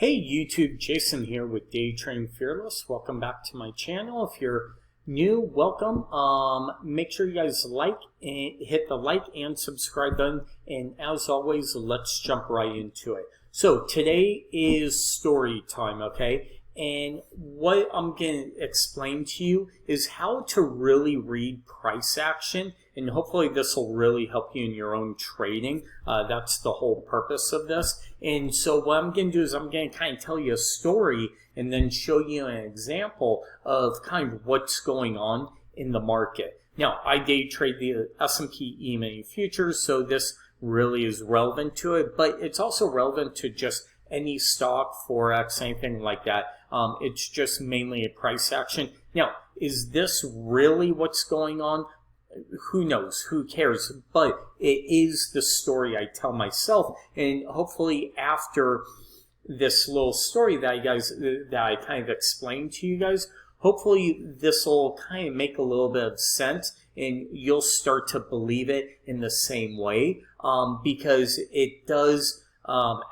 Hey YouTube, Jason here with DayTradingFearless. Welcome back to my channel. If you're new, welcome. Make sure you guys hit the like and subscribe button. And as always, let's jump right into it. So today is story time, okay? And what I'm going to explain to you is how to really read price action, and hopefully this will really help you in your own trading. That's the whole purpose of this. And so what I'm going to do is I'm going to kind of tell you a story and then show you an example of kind of what's going on in the market. Now, I day trade the S&P E-mini futures, so this really is relevant to it, but it's also relevant to just any stock, Forex, anything like that. It's just mainly a price action. Now, is this really what's going on? Who knows? Who cares? But it is the story I tell myself, and hopefully after this little story that I kind of explained to you guys, hopefully this will kind of make a little bit of sense, and you'll start to believe it in the same way, because it does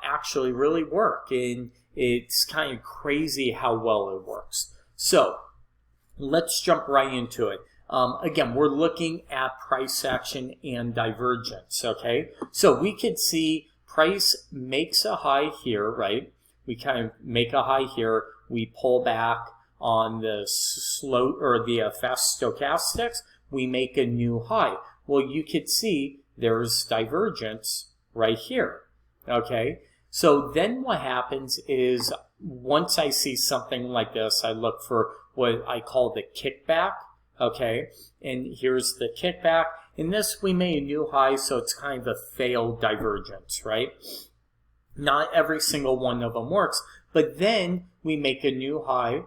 actually really work, and it's kind of crazy how well it works. So let's jump right into it. Again, we're looking at price action and divergence, okay? So we could see price makes a high here, right? We kind of make a high here. We pull back on the slow or the fast stochastics. We make a new high. Well, you could see there's divergence right here, okay? So then what happens is once I see something like this, I look for what I call the kickback. Okay, and here's the kickback. In this, we made a new high, so it's kind of a failed divergence, right? Not every single one of them works, but then we make a new high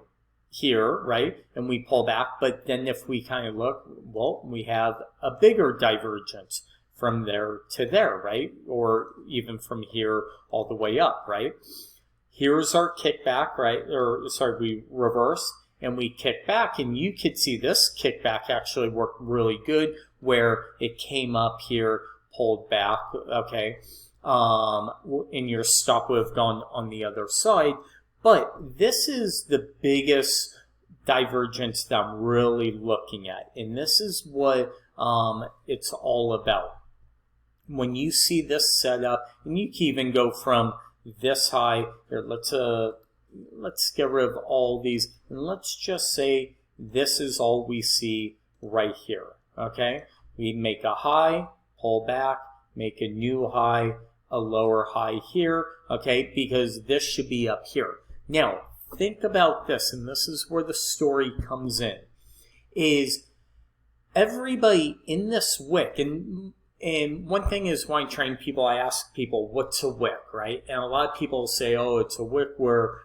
here, right? And we pull back, but then if we kind of look, well, we have a bigger divergence from there to there, right? Or even from here all the way up, right? Here's our kickback, right? Or sorry, we reverse. And we kick back, and you could see this kickback actually worked really good where it came up here, pulled back, okay, and your stop would have gone on the other side. But this is the biggest divergence that I'm really looking at, and this is what it's all about. When you see this setup, and you can even go from this high, here, let's get rid of all these, and let's just say this is all we see right here, okay? We make a high, pull back, make a new high, a lower high here, okay? Because this should be up here. Now, think about this, and this is where the story comes in, is everybody in this wick, and one thing is when I train people, I ask people, what's a wick, right? And a lot of people say, oh, it's a wick where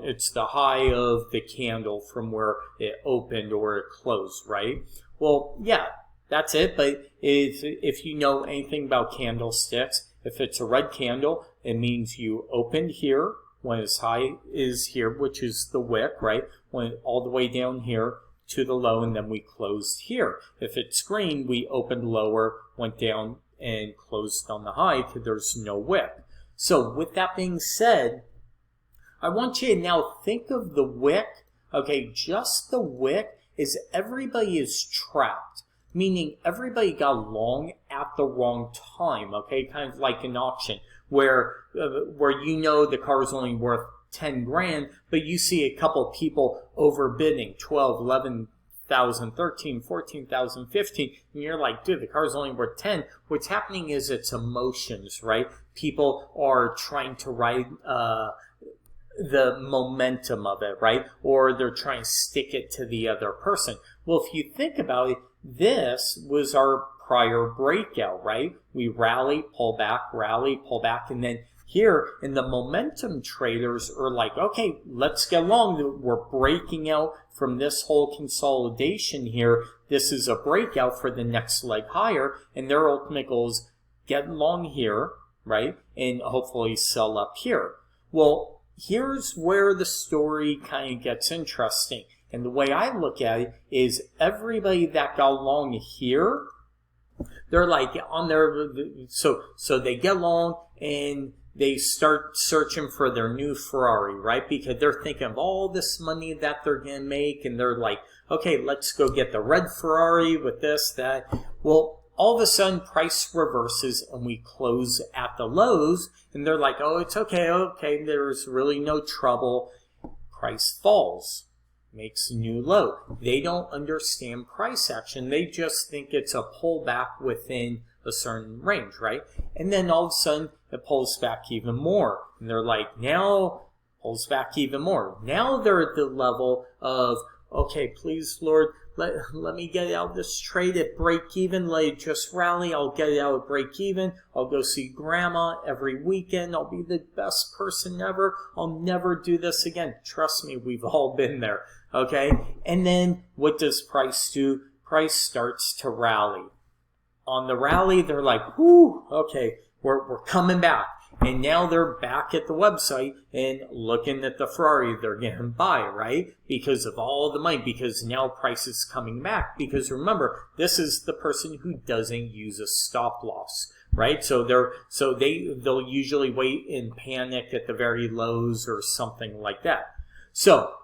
it's the high of the candle from where it opened or it closed, right? Well, yeah, that's it. But if you know anything about candlesticks, if it's a red candle, it means you opened here when its high is here, which is the wick, right? Went all the way down here to the low, and then we closed here. If it's green, we opened lower, went down, and closed on the high because there's no wick. So with that being said, I want you to now think of the wick, okay, just the wick is everybody is trapped, meaning everybody got long at the wrong time, okay, kind of like an auction where you know the car is only worth 10 grand, but you see a couple people overbidding 12, 11,000, 13, 14,000, 15, and you're like, dude, the car's only worth 10. What's happening is it's emotions, right? People are trying to ride the momentum of it, right? Or they're trying to stick it to the other person. Well, if you think about it, this was our prior breakout, right? We rally, pull back, and then here, and the momentum traders are like, okay, let's get long. We're breaking out from this whole consolidation here. This is a breakout for the next leg higher, and their ultimate goal is get long here, right, and hopefully sell up here. Well, here's where the story kind of gets interesting. And the way I look at it is everybody that got long here, they're like on their, so they get long, and they start searching for their new Ferrari, right? Because they're thinking of all this money that they're going to make, and they're like, okay, let's go get the red Ferrari with this, that. Well, all of a sudden, price reverses, and we close at the lows, and they're like, oh, it's okay, there's really no trouble. Price falls, makes a new low. They don't understand price action. They just think it's a pullback within a certain range, right? And then all of a sudden, it pulls back even more. And they're like, now, pulls back even more. Now they're at the level of, okay, please, Lord, let me get out of this trade at break even. Let it just rally. I'll get it out at break even. I'll go see grandma every weekend. I'll be the best person ever. I'll never do this again. Trust me, we've all been there. Okay? And then what does price do? Price starts to rally. On the rally, they're like, whoo, okay, we're coming back. And now they're back at the website and looking at the Ferrari they're going to buy, right? Because of all the money, because now price is coming back. Because remember, this is the person who doesn't use a stop loss, right? So they'll usually wait and panic at the very lows or something like that. So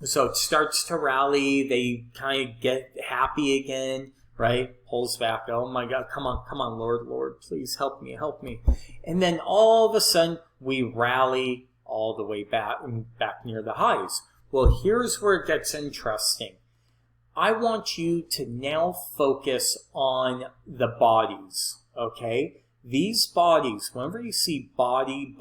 it starts to rally. They kind of get happy again. Right? Pulls back. Oh my God, come on, Lord, please help me. And then all of a sudden, we rally all the way back near the highs. Well, here's where it gets interesting. I want you to now focus on the bodies, okay? These bodies, whenever you see body,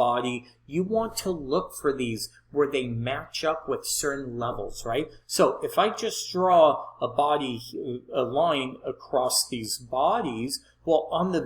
you want to look for these where they match up with certain levels, right? So if I just draw a line across these bodies, well, on the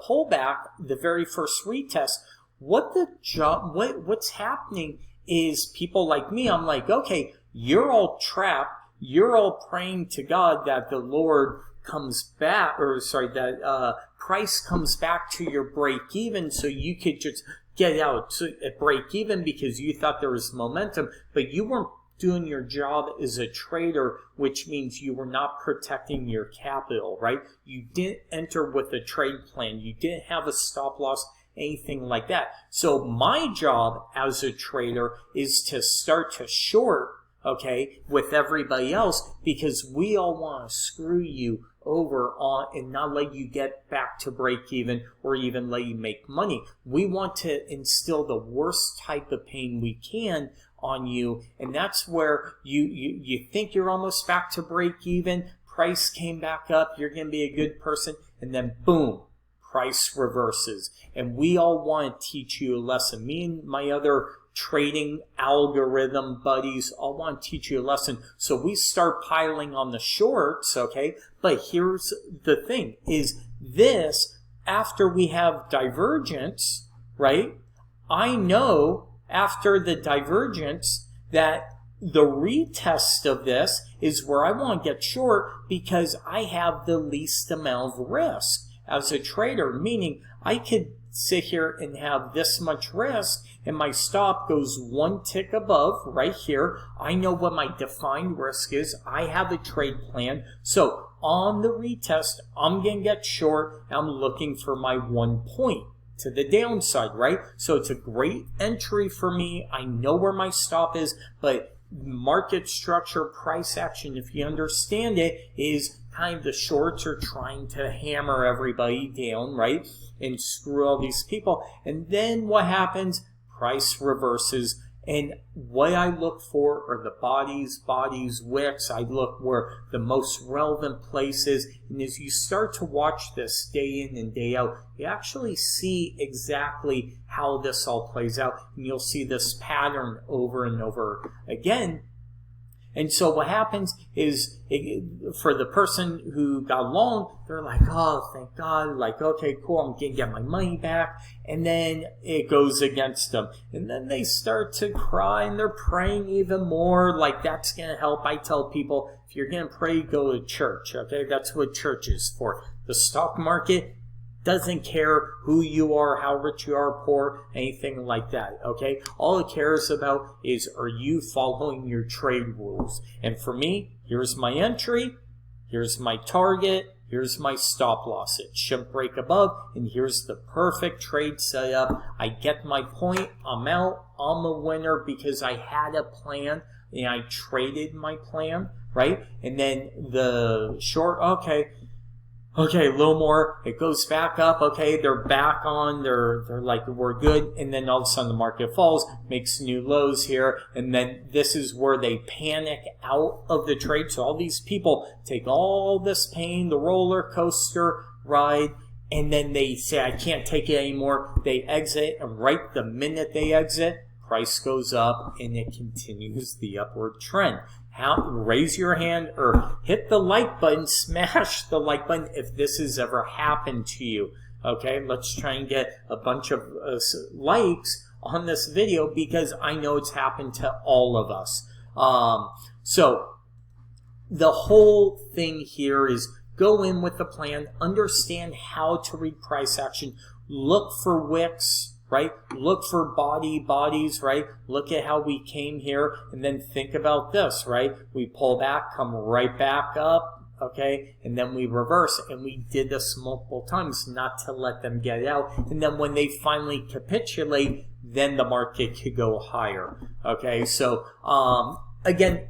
pullback, the very first retest, what's happening is people like me, I'm like, okay, you're all trapped. You're all praying to God that the Lord comes back, that price comes back to your break even, so you could just get out at break even because you thought there was momentum, but you weren't doing your job as a trader, which means you were not protecting your capital, right? You didn't enter with a trade plan. You didn't have a stop loss, anything like that. So my job as a trader is to start to short, okay, with everybody else, because we all want to screw you over on and not let you get back to break even or even let you make money. We want to instill the worst type of pain we can on you, and that's where you think you're almost back to break even, price came back up, you're going to be a good person, and then boom, price reverses. And we all want to teach you a lesson. Me and my other trading algorithm buddies all want to teach you a lesson. So we start piling on the shorts, okay? But here's the thing, is this, after we have divergence, right? I know after the divergence that the retest of this is where I want to get short because I have the least amount of risk as a trader, meaning I could sit here and have this much risk and my stop goes one tick above right here. I know what my defined risk is. I have a trade plan. So on the retest, I'm going to get short. I'm looking for my 1 point to the downside, right? So it's a great entry for me. I know where my stop is, but market structure, price action, if you understand it, is kind of the shorts are trying to hammer everybody down, right? And screw all these people. And then what happens? Price reverses. And what I look for are the bodies, wicks. I look where the most relevant place is. And as you start to watch this day in and day out, you actually see exactly how this all plays out. And you'll see this pattern over and over again. And so what happens is, for the person who got long, they're like, oh, thank God, like, okay, cool, I'm going to get my money back. And then it goes against them. And then they start to cry and they're praying even more, like that's going to help. I tell people, if you're going to pray, go to church, okay? That's what church is for. The stock market doesn't care who you are, how rich you are, poor, anything like that, okay? All it cares about is, are you following your trade rules? And for me, here's my entry, here's my target, Here's my stop loss. It shouldn't break above, and here's the perfect trade setup. I get my point. I'm out. I'm a winner because I had a plan and I traded my plan, right? And then the short, okay, a little more. It goes back up. Okay, they're back on. They're like, we're good. And then all of a sudden the market falls, makes new lows here. And then this is where they panic out of the trade. So all these people take all this pain, the roller coaster ride, and then they say, I can't take it anymore. They exit, and right the minute they exit, price goes up and it continues the upward trend. Raise your hand or hit the like button, smash the like button if this has ever happened to you. Okay, let's try and get a bunch of likes on this video because I know it's happened to all of us. So the whole thing here is go in with the plan, understand how to read price action, look for wicks, right? Look for bodies, right? Look at how we came here, and then think about this, right? We pull back, come right back up, okay? And then we reverse, and we did this multiple times not to let them get out. And then when they finally capitulate, then the market could go higher, okay? So, again,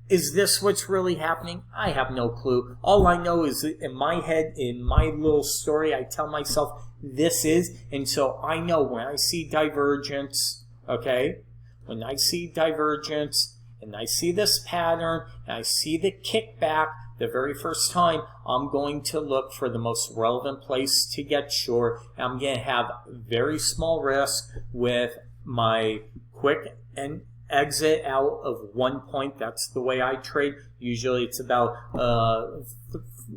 is this what's really happening? I have no clue. All I know is that in my head, in my little story, I tell myself this is, and so I know when I see divergence, okay, when I see divergence and I see this pattern and I see the kickback the very first time, I'm going to look for the most relevant place to get short. I'm going to have very small risk with my quick and exit out of 1 point. That's the way I trade. Usually it's about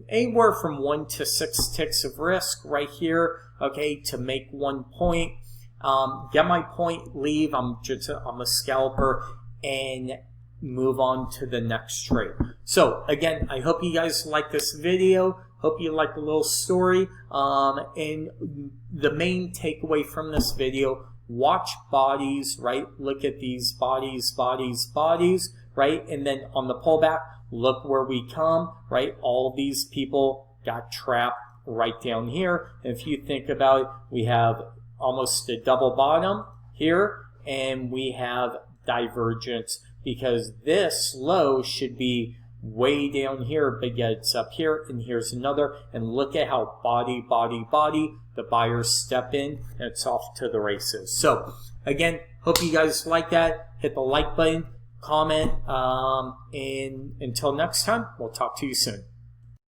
anywhere from 1 to 6 ticks of risk right here, okay, to make 1 point. Get my point, leave. I'm a scalper, and move on to the next trade. So again, I hope you guys like this video. Hope you like the little story. And the main takeaway from this video, watch bodies, right? Look at these bodies, right? And then on the pullback, look where we come, right? All these people got trapped right down here. And if you think about it, we have almost a double bottom here, and we have divergence because this low should be way down here, but yet it's up here, and here's another. And look at how body, the buyers step in, and it's off to the races. So again, hope you guys like that. Hit the like button, comment, and until next time, we'll talk to you soon.